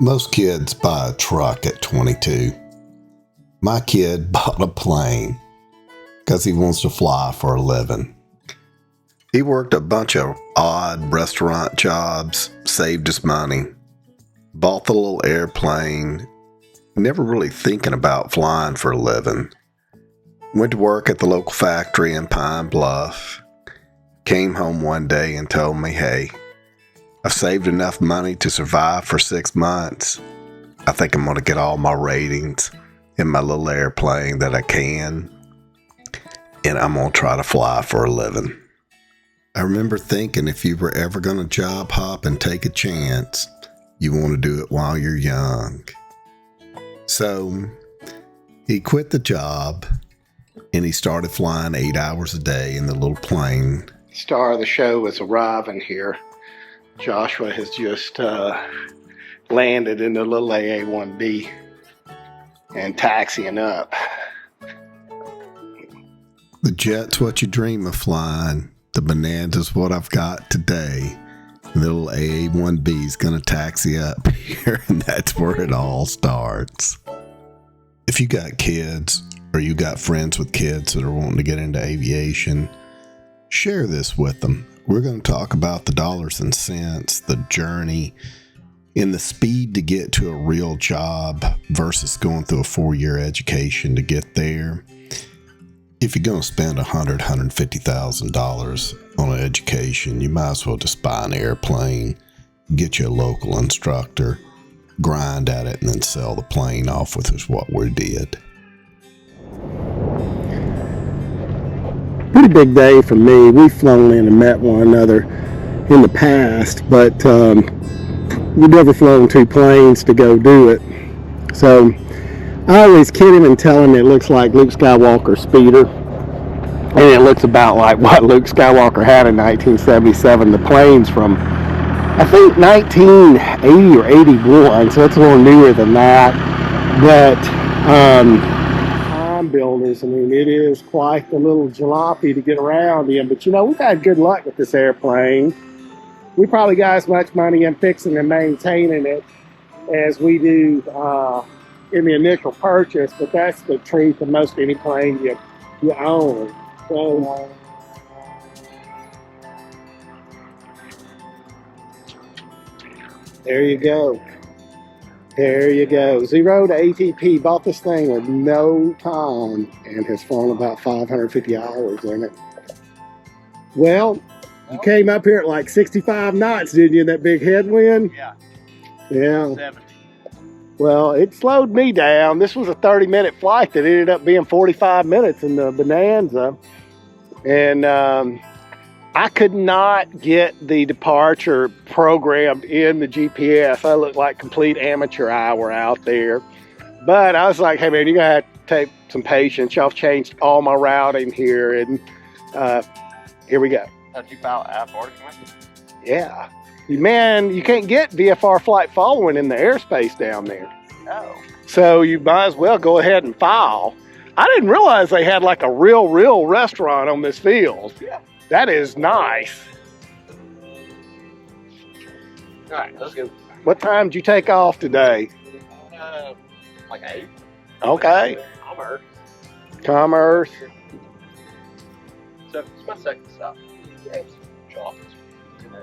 Most kids buy a truck at 22. My kid bought a plane because he wants to fly for a living. He worked a bunch of odd restaurant jobs, saved his money, bought the little airplane, never really thinking about flying for a living. Went to work at the local factory in Pine Bluff. Came home one day and told me, hey, I've saved enough money to survive for 6 months. I think I'm going to get all my ratings in my little airplane that I can, and I'm going to try to fly for a living. I remember thinking if you were ever going to job hop and take a chance, you want to do it while you're young. So he quit the job and he started flying 8 hours a day in the little plane. Star of the show is arriving here. Joshua has just landed in the little AA-1B and taxiing up. The jet's what you dream of flying. The Bonanza's what I've got today. The little AA-1B's gonna taxi up here, and that's where it all starts. If you got kids or you got friends with kids that are wanting to get into aviation, share this with them. We're going to talk about the dollars and cents, the journey, and the speed to get to a real job versus going through a 4-year education to get there. If you're going to spend $100,000, $150,000 on an education, you might as well just buy an airplane, get you a local instructor, grind at it, and then sell the plane off, which is what we did. Pretty big day for me. We've flown in and met one another in the past, but we've never flown 2 planes to go do it. So I always kid him and tell him it looks like Luke Skywalker's speeder, and it looks about like what Luke Skywalker had in 1977. The plane's from, I think, 1980 or 81, so it's a little newer than that. But builders, I mean, it is quite the little jalopy to get around in, but you know, we've had good luck with this airplane. We probably got as much money in fixing and maintaining it as we do in the initial purchase, but that's the truth of most any plane you own. So there you go. There you go. 0 to ATP. Bought this thing with no time and has flown about 550 hours in it. Well, you came up here at like 65 knots, didn't you, in that big headwind? Yeah. Yeah. 70. Well, it slowed me down. This was a 30-minute flight that ended up being 45 minutes in the Bonanza. And I could not get the departure programmed in the GPS. I looked like complete amateur hour out there. But I was like, hey man, you're gonna have to take some patience. Y'all changed all my routing here, and here we go. How'd you file I-40? Yeah. Man, you can't get VFR flight following in the airspace down there. Oh. So you might as well go ahead and file. I didn't realize they had like a real restaurant on this field. Yeah. That is nice. All right, let's go. What time did you take off today? Like 8. Okay. Commerce. So it's my second stop.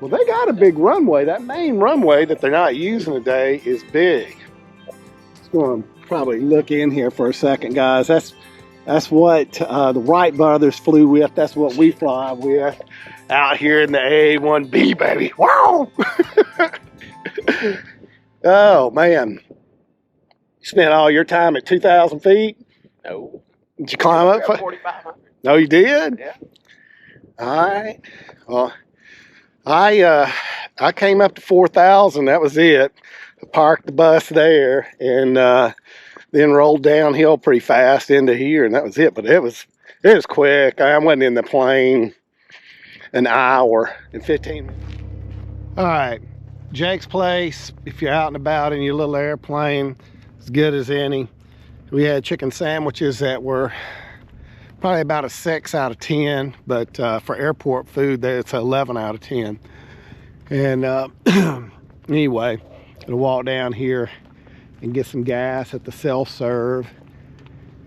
Well, they got a big runway. That main runway that they're not using today is big. Just going to probably look in here for a second, guys. That's what the Wright brothers flew with. That's what we fly with out here in the AA-1B, baby. Wow! Oh, man. You spent all your time at 2,000 feet? No. Did you climb up? 4,500. No, you did? Yeah. All right. Well, I came up to 4,000. That was it. I parked the bus there and then rolled downhill pretty fast into here, and that was it. But it was quick. I wasn't in the plane an hour and 15 minutes. All right, Jake's place. If you're out and about in your little airplane, as good as any. We had chicken sandwiches that were probably about a 6 out of 10, but for airport food, it's an 11 out of 10. And anyway, Gonna walk down here and get some gas at the self-serve.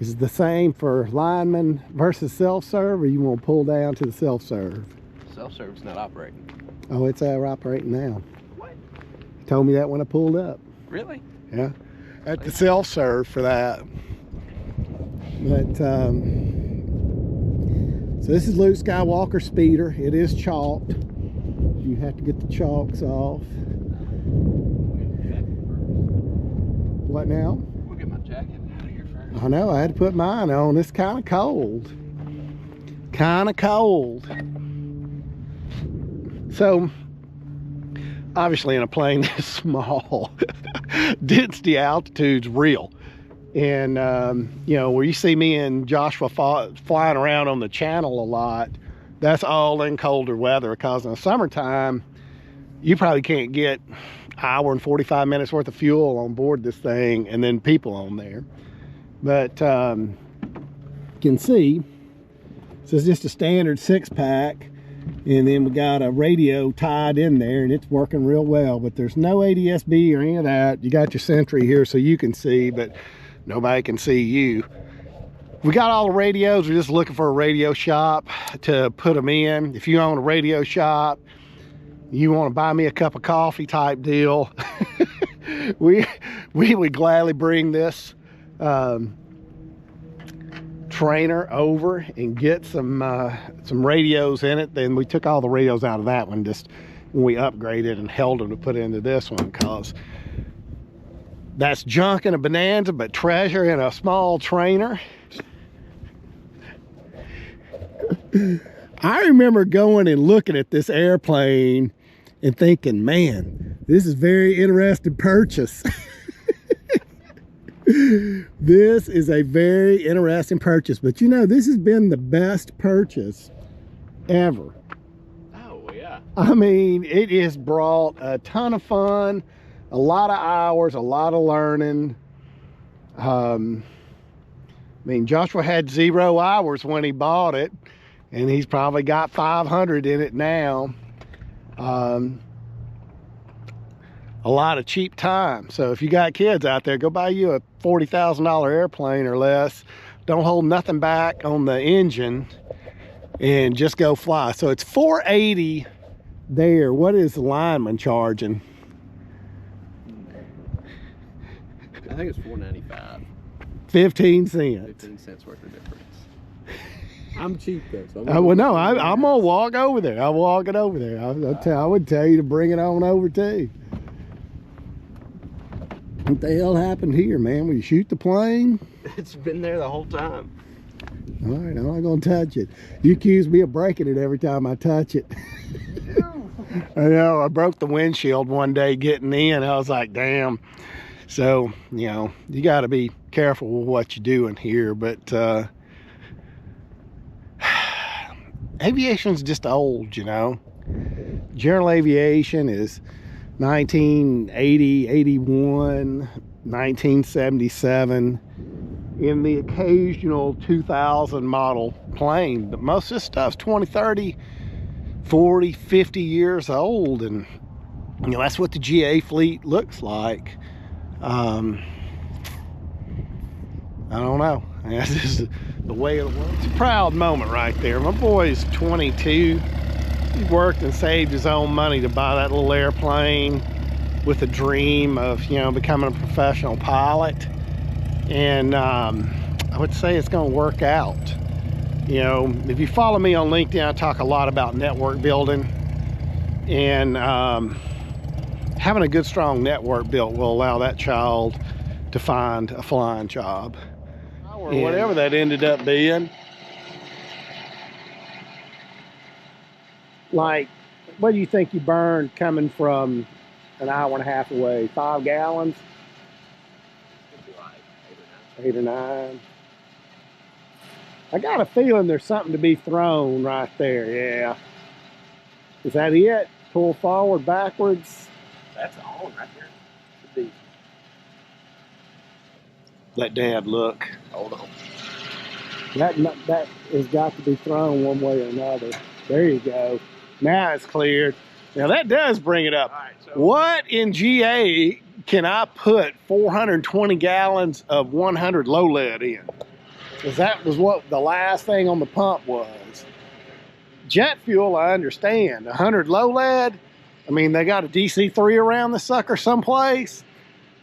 Is it the same for lineman versus self-serve, or you want to pull down to the self-serve? Self-serve's not operating. Oh, it's operating now. What? You told me that when I pulled up. Really? Yeah, at the self-serve for that. But so this is Luke Skywalker speeder. It is chalked. You have to get the chalks off. What now? We'll get my jacket out of here first. I know, I had to put mine on. It's kind of cold. Kind of cold. So, obviously in a plane this small, density altitude's real. And, you know, where you see me and Joshua flying around on the channel a lot, that's all in colder weather, because in the summertime, you probably can't get an hour and 45 minutes worth of fuel on board this thing and then people on there. But you can see, this is just a standard 6-pack, and then we got a radio tied in there, and it's working real well. But there's no ADS-B or any of that. You got your Sentry here so you can see, but nobody can see you. We got all the radios. We're just looking for a radio shop to put them in. If you own a radio shop, you want to buy me a cup of coffee type deal, we would gladly bring this trainer over and get some radios in it. Then we took all the radios out of that one just when we upgraded and held them to put into this one, because that's junk in a Bonanza but treasure in a small trainer. I remember going and looking at this airplane and thinking, man, this is a very interesting purchase. This is a very interesting purchase. But you know, this has been the best purchase ever. Oh, yeah. I mean, it has brought a ton of fun, a lot of hours, a lot of learning. I mean, Joshua had 0 hours when he bought it, and he's probably got 500 in it now. A lot of cheap time. So if you got kids out there, go buy you a $40,000 airplane or less. Don't hold nothing back on the engine and just go fly. So it's $480 there. What is the lineman charging? I think it's $4.95. 15 cents. 15 cents worth of difference. I'm cheap though. So Well, no, I'm gonna walk over there. I'll walk it over there. I would tell you to bring it on over too. What the hell happened here, man? Will you shoot the plane? It's been there the whole time. All right, I'm not gonna touch it. You accuse me of breaking it every time I touch it. I know, I broke the windshield one day getting in. I was like, damn. So, you know, you got to be careful with what you're doing here. But aviation's just old, you know. General aviation is 1980, 81, 1977, in the occasional 2000 model plane. But most of this stuff's 20, 30, 40, 50 years old. And, you know, that's what the GA fleet looks like. I don't know. This is the way it works. It's a proud moment right there. My boy's 22. He worked and saved his own money to buy that little airplane with a dream of, you know, becoming a professional pilot. And I would say it's going to work out. You know, if you follow me on LinkedIn, I talk a lot about network building. And having a good, strong network built will allow that child to find a flying job. Or whatever that ended up being. Like, what do you think you burned coming from an hour and a half away? 5 gallons? 8 or 9. I got a feeling there's something to be thrown right there, yeah. Is that it? Pull forward, backwards? That's on right there. Should be. Let Dad look. Hold on. That has got to be thrown one way or another. There you go. Now it's cleared. Now that does bring it up. All right, so What in GA can I put 420 gallons of 100 low lead in? Because that was what the last thing on the pump was. Jet fuel, I understand. 100 low lead, I mean, they got a DC-3 around the sucker someplace.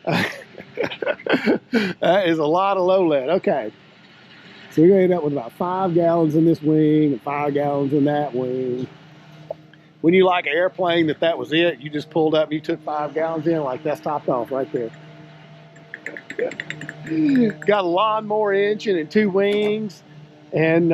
That is a lot of low lead. Okay. So we're going to end up with about 5 gallons in this wing and 5 gallons in that wing. When you like an airplane that was it, you just pulled up and you took 5 gallons in, like that's topped off right there. Got a lawnmower engine and 2 wings. And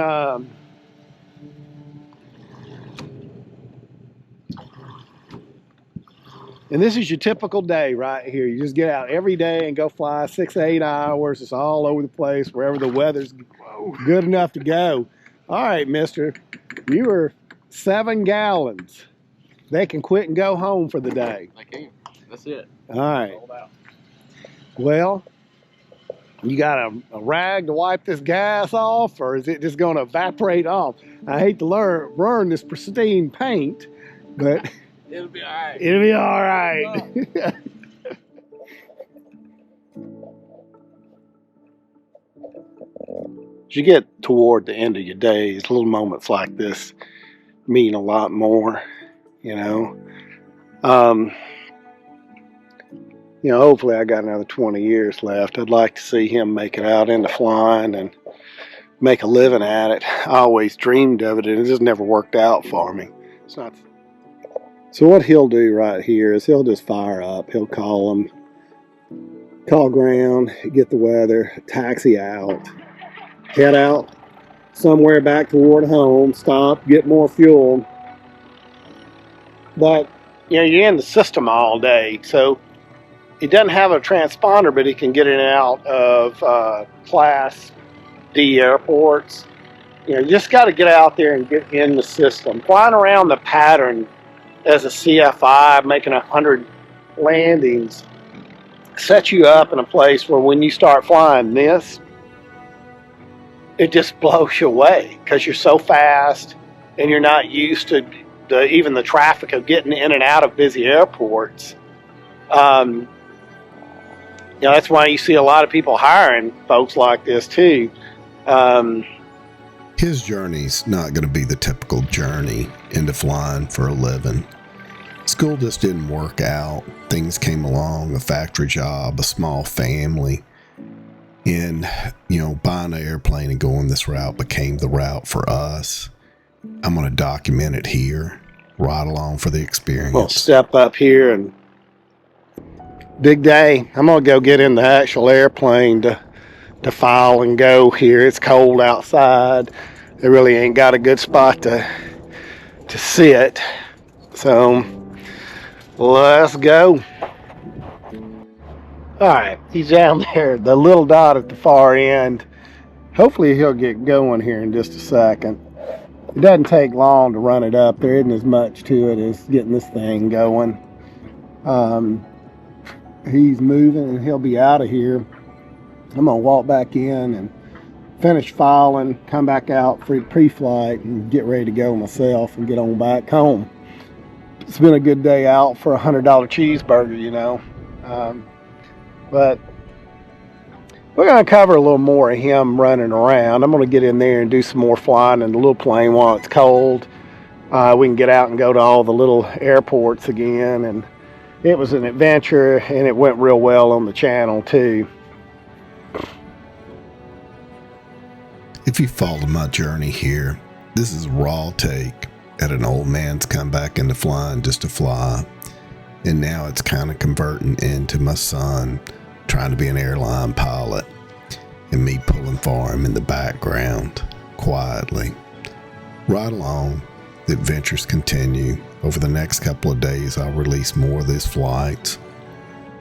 this is your typical day right here. You just get out every day and go fly 6 to 8 hours. It's all over the place, wherever the weather's good enough to go. All right, mister, you were 7 gallons. They can quit and go home for the day. I can. That's it. All right. Sold out. Well, you got a rag to wipe this gas off, or is it just going to evaporate off? I hate to burn this pristine paint, but It'll be all right. it'll be all right. As you get toward the end of your days, little moments like this mean a lot more, you know. Hopefully I got another 20 years left. I'd like to see him make it out into flying and make a living at it. I always dreamed of it, and it just never worked out for me. It's not. So what he'll do right here is he'll just fire up. He'll call ground, get the weather, taxi out, head out somewhere back toward home, stop, get more fuel. But, you're in the system all day, so he doesn't have a transponder, but he can get in and out of Class D airports. You just got to get out there and get in the system. Flying around the pattern as a CFI, making 100 landings, sets you up in a place where when you start flying this, it just blows you away because you're so fast and you're not used to even the traffic of getting in and out of busy airports. That's why you see a lot of people hiring folks like this too. His journey's not going to be the typical journey into flying for a living. School just didn't work out. Things came along, a factory job, a small family. And, buying an airplane and going this route became the route for us. I'm going to document it here, ride along for the experience. We'll step up here and big day. I'm going to go get in the actual airplane to file and go here. It's cold outside. They really ain't got a good spot to sit. So let's go. All right, he's down there, the little dot at the far end. Hopefully he'll get going here in just a second. It doesn't take long to run it up. There isn't as much to it as getting this thing going. He's moving and he'll be out of here. I'm gonna walk back in and finish filing, come back out for pre-flight and get ready to go myself and get on back home. It's been a good day out for a $100 cheeseburger, but we're going to cover a little more of him running around. I'm going to get in there and do some more flying in the little plane while it's cold. We can get out and go to all the little airports again. And it was an adventure, and it went real well on the channel too. If you followed my journey here, this is a raw take at an old man's come back into flying just to fly. And now it's kind of converting into my son trying to be an airline pilot and me pulling for him in the background quietly. Right along, the adventures continue. Over the next couple of days, I'll release more of these flights.